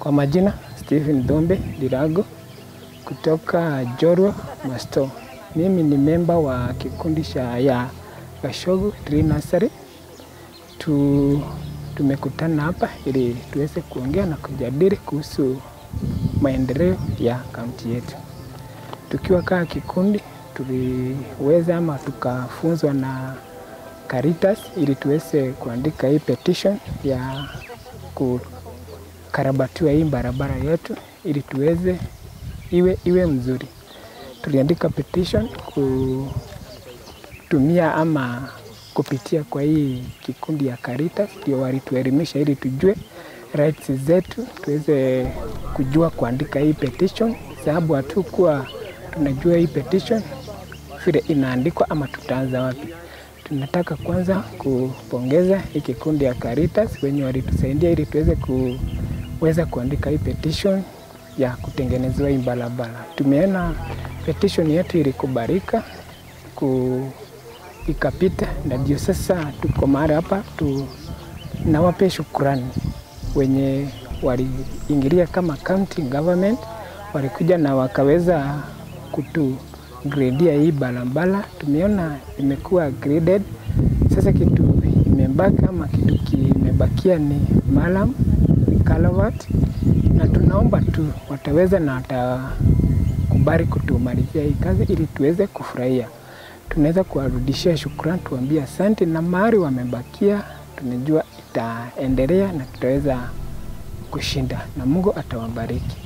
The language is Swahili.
Kwa majina, Stephen Dhombe Dirago kutoka Jorwa Masto. Mimi ni memba wa kikundi ya Gashogu Tree Nursery. Tumekutana hapa ili tuweze kuongea na kujadili kuhusu maendeleo ya kaunti yetu. Tukiwa kama kikundi, tuliweza ama tukafunzwa na Caritas ili tuweze kuandika hii petition ya kukarabatiwa hii barabara yetu ili tuweze iwe mzuri. Tuliandika petition kutumia ama kupitia kwa hii kikundi ya Caritas, ndio walituelimisha ili tujue rights zetu, tuweze kujua kuandika hii petition, sababu hatukuwa tunajua hii petition vile inaandikwa ama tutaanza wapi. Tunataka kwanza kupongeza hii kikundi ya Caritas wenye walitusaidia ili tuweze kuandika hii petition ya kutengenezewa hii barabara. Tumeona petition yetu ilikubalika ikapita, na ndio sasa tuko mahali hapa. Nawapea shukrani wenye waliingilia kama county government, walikuja na wakaweza kutugradia hii barabara. Tumeona imekuwa graded. Sasa kitu imebaki ama kitu kimebakia ni malam Kalavat, na tunaomba tu wataweza na watakubali kutumalizia hii kazi ili tuweze kufurahia. Tunaweza kuwarudishia shukrani, tuambie asante, na mahali wamebakia tunajua itaendelea na tutaweza kushinda, na Mungu atawabariki.